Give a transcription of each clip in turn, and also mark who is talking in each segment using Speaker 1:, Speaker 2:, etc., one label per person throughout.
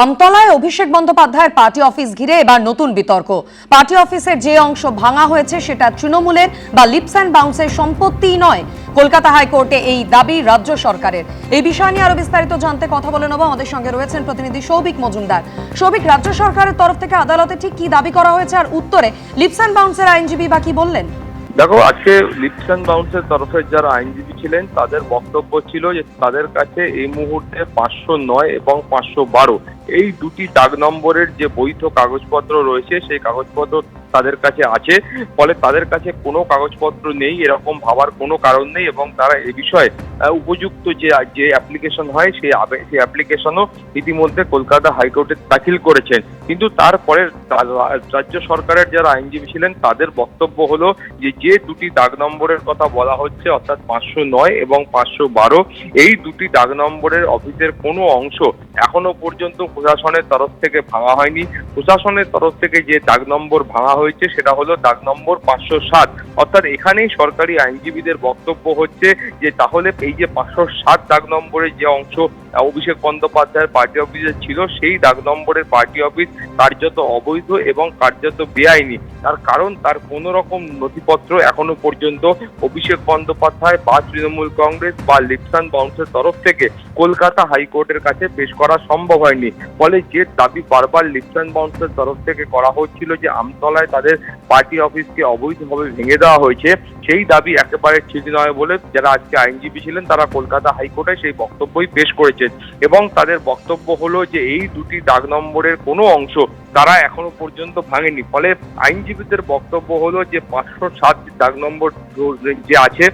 Speaker 1: আমতলায় অভিষেক বন্দ্যোপাধ্যায়ের party office ঘিরে এবার নতুন বিতর্ক। পার্টি অফিসের যে অংশ ভাঙা হয়েছে সেটা তৃণমূলের বা লিপস অ্যান্ড বাউন্সের সম্পত্তিই নয়। কলকাতা হাইকোর্টে এই দাবি রাজ্য সরকারের। এই বিষয় নিয়ে আরো বিস্তারিত জানতে কথা বলে নেব। আমাদের সঙ্গে রয়েছেন প্রতিনিধি সৌভিক মজুমদার। সৌভিক, রাজ্য সরকারের তরফ থেকে আদালতে ঠিক কি দাবি করা হয়েছে, আর উত্তরে লিপস অ্যান্ড বাউন্সের আইনজীবী বা কি বললেন?
Speaker 2: দেখো, আজকে লিপস অ্যান্ড বাউন্সের তরফের যারা আইনজীবী ছিলেন তাদের বক্তব্য ছিল যে তাদের কাছে এই মুহূর্তে 509 এবং 512 এই দুটি দাগ নম্বরের যে বৈধ কাগজপত্র রয়েছে সেই কাগজপত্র তাদের কাছে আছে। ফলে তাদের কাছে কোনো কাগজপত্র নেই এরকম ভাবার কোনো কারণ নেই, এবং তারা এ বিষয়ে উপযুক্ত যে অ্যাপ্লিকেশন হয় সেই অ্যাপ্লিকেশনও ইতিমধ্যে কলকাতা হাইকোর্টে দাখিল করেছেন। কিন্তু তারপরে রাজ্য সরকারের যারা আইনজীবী ছিলেন তাদের বক্তব্য হলো যে দুটি দাগ নম্বরের কথা বলা হচ্ছে, অর্থাৎ 509 এবং 512, এই দুটি দাগ নম্বরের অফিসের কোনো অংশ এখনো পর্যন্ত প্রশাসনের তরফ থেকে ভাঙা হয়নি। প্রশাসনের তরফ থেকে যে দাগ নম্বর ভাঙা হয়েছে সেটা হলো দাগ নম্বর 507। অর্থাৎ এখানেই সরকারি আইনজীবীদের বক্তব্য হচ্ছে যে তাহলে এই যে 507 দাগ নম্বরের যে অংশ অভিষেক বন্দ্যোপাধ্যায়ের পার্টি অফিসে ছিল সেই দাগ নম্বরের পার্টি অফিস কার্যত অবৈধ এবং কার্যত বেআইনি। তার কারণ তার কোনো রকম নথিপত্র এখনো পর্যন্ত অভিষেক বন্দ্যোপাধ্যায় বা তৃণমূল কংগ্রেস বা লিপস অ্যান্ড বাউন্সের তরফ থেকে কলকাতা হাইকোর্টের কাছে পেশ করা সম্ভব হয়নি। ফলে যে দাবি বারবার লিপস অ্যান্ড বাউন্সের তরফ থেকে করা হচ্ছিল যে আমতলায় তাদের পার্টি অফিসকে অবৈধভাবে ভেঙে দেওয়া হয়েছে, সেই দাবি একেবারে ঠিক নয় বলে যারা আজকে আইনজীবী ছিলেন তারা কলকাতা হাইকোর্টে সেই বক্তব্যই পেশ করেছেন। এবং তাদের বক্তব্য হলো যে এই দুটি দাগ নম্বরের কোনো অংশ তারা এখনো পর্যন্ত ভাঙেনি। ফলে আইনজীবীদের বক্তব্য হলো যে 507 দাগ নম্বর যে আছে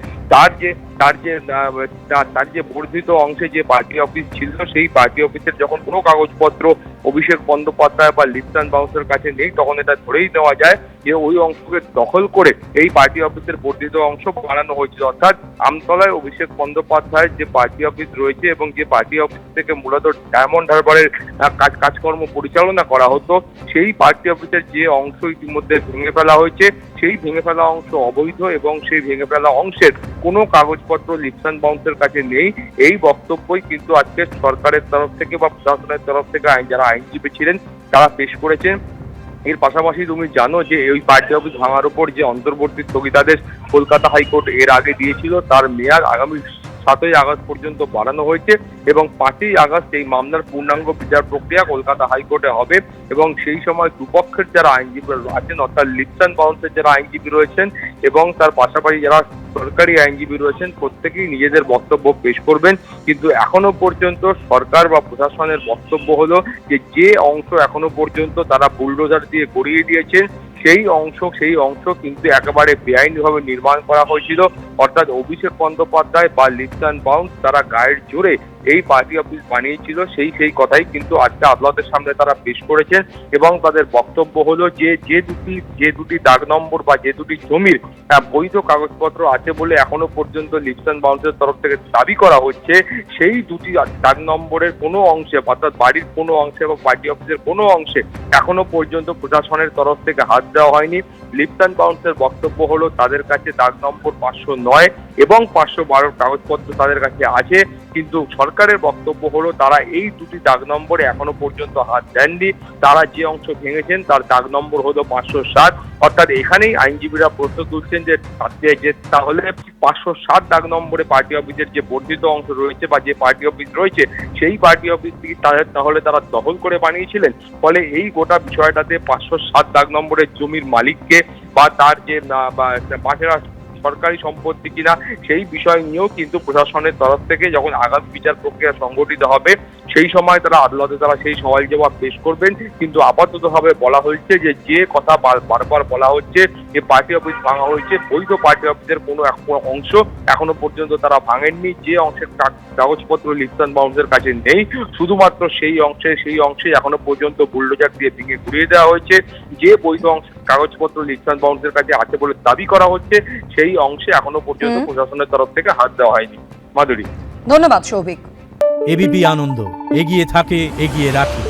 Speaker 2: তার যে বর্ধিত অংশে যে পার্টি অফিস ছিল সেই পার্টি অফিসের যখন কোনো কাগজপত্র অভিষেক বন্দ্যোপাধ্যায় বা লিপস অ্যান্ড বাউন্সের কাছে নেই, তখন এটা ধরেই নেওয়া যায় যে ওই অংশকে দখল করে এই পার্টি অফিসের বর্ধিত অংশ বানানো হয়েছিল। অর্থাৎ আমতলায় অভিষেক বন্দ্যোপাধ্যায়ের যে পার্টি অফিস রয়েছে এবং যে পার্টি অফিস থেকে মূলত ডায়মন্ড হারবারের কাজকর্ম পরিচালনা করা হতো, সেই পার্টি অফিসের যে অংশ ইতিমধ্যে ভেঙে ফেলা হয়েছে সেই ভেঙে ফেলা অংশ অবৈধ এবং সেই ভেঙে ফেলা অংশের কোনো কাগজপত্র লিপস অ্যান্ড বাউন্সের কাছে নেই। এই বক্তব্যই কিন্তু আজকে সরকারের তরফ থেকে বা প্রশাসনের তরফ থেকে যারা আইনজীবী ছিলেন তারা পেশ করেছেন। এর পাশাপাশি তুমি জানো যে ওই পার্টি অফিস ভাঙার উপর যে অন্তর্বর্তী স্থগিতাদেশ কলকাতা হাইকোর্ট এর আগে দিয়েছিল তার মেয়াদ আগামী 7ই আগস্ট পর্যন্ত বাড়ানো হয়েছে, এবং 5ই আগস্ট এই মামলার পূর্ণাঙ্গ বিচার প্রক্রিয়া কলকাতা হাইকোর্টে হবে। এবং সেই সময় দুপক্ষের যারা আইনজীবী আছেন, অর্থাৎ লিপস অ্যান্ড বাউন্সের যারা আইনজীবী রয়েছেন এবং তার পাশাপাশি যারা সরকারি আইনজীবী রয়েছেন প্রত্যেকেই নিজেদের বক্তব্য পেশ করবেন। কিন্তু এখনো পর্যন্ত সরকার বা প্রশাসনের বক্তব্য হলো যে অংশ এখনো পর্যন্ত তারা বুলডোজার দিয়ে গড়িয়ে দিয়েছেন সেই অংশ কিন্তু একেবারে বেআইনিভাবে নির্মাণ করা হয়েছিল। অর্থাৎ অভিষেক বন্দ্যোপাধ্যায় বা লিপস অ্যান্ড বাউন্স তারা গায়ের জোরে এই পার্টি অফিস বানিয়েছিল সেই কথাই কিন্তু আজকে আদালতের সামনে তারা পেশ করেছেন। এবং তাদের বক্তব্য হলো যে দুটি দাগ নম্বর বা যে দুটি জমির বৈধ কাগজপত্র আছে বলে এখনো পর্যন্ত লিপস অ্যান্ড বাউন্সের তরফ থেকে দাবি করা হচ্ছে, সেই দুটি দাগ নম্বরের কোনো অংশে অর্থাৎ বাড়ির কোনো অংশে বা পার্টি অফিসের কোনো অংশে এখনো পর্যন্ত প্রশাসনের তরফ থেকে হাত দেওয়া হয়নি। লিপস অ্যান্ড বাউন্সের বক্তব্য হলো তাদের কাছে দাগ নম্বর 509 এবং 512 কাগজপত্র তাদের কাছে আছে, কিন্তু সরকারের বক্তব্য হলো তারা এই দুটি দাগ নম্বরে এখনো পর্যন্ত হাত দেননি। তারা যে অংশ ভেঙেছেন তার দাগ নম্বর হলো 507। অর্থাৎ এখানেই আইনজীবীরা প্রশ্ন তুলছেন যে তাহলে 507 দাগ নম্বরে পার্টি অফিসের যে বর্ধিত অংশ রয়েছে বা যে পার্টি অফিস রয়েছে সেই পার্টি অফিস থেকে তাহলে তারা দখল করে বানিয়েছিলেন। ফলে এই গোটা বিষয়টাতে 507 দাগ নম্বরের জমির মালিককে বা তার যে পাশেরা সরকারি সম্পত্তি কিনা সেই বিষয় নিয়েও কিন্তু প্রশাসনের তরফ থেকে যখন আগামী বিচার প্রক্রিয়া সংগঠিত হবে সেই সময় তারা আদালতে সেই সওয়াল জবাব পেশ করবেন। কিন্তু আপাততভাবে বলা হয়েছে যে কথা বারবার বলা হচ্ছে যে পার্টি অফিস ভাঙা হয়েছে, বৈধ পার্টি অফিসের কোনো অংশ এখনো পর্যন্ত তারা ভাঙেননি। যে অংশের কাগজপত্র লিপস অ্যান্ড বাউন্সের কাছে নেই শুধুমাত্র সেই অংশে এখনো পর্যন্ত বুলডোজার দিয়ে ভেঙে ঘুরিয়ে দেওয়া হয়েছে। যে বৈধ অংশের কাগজপত্র লিপস অ্যান্ড বাউন্সের কাছে আছে বলে দাবি করা হচ্ছে সেই অংশে এখনো পর্যন্ত প্রশাসনের তরফ থেকে হাত দেওয়া হয়নি। মাধুরী,
Speaker 1: ধন্যবাদ সৌভিক।
Speaker 3: এবিপি আনন্দ এগিয়ে থাকে, এগিয়ে রাখে।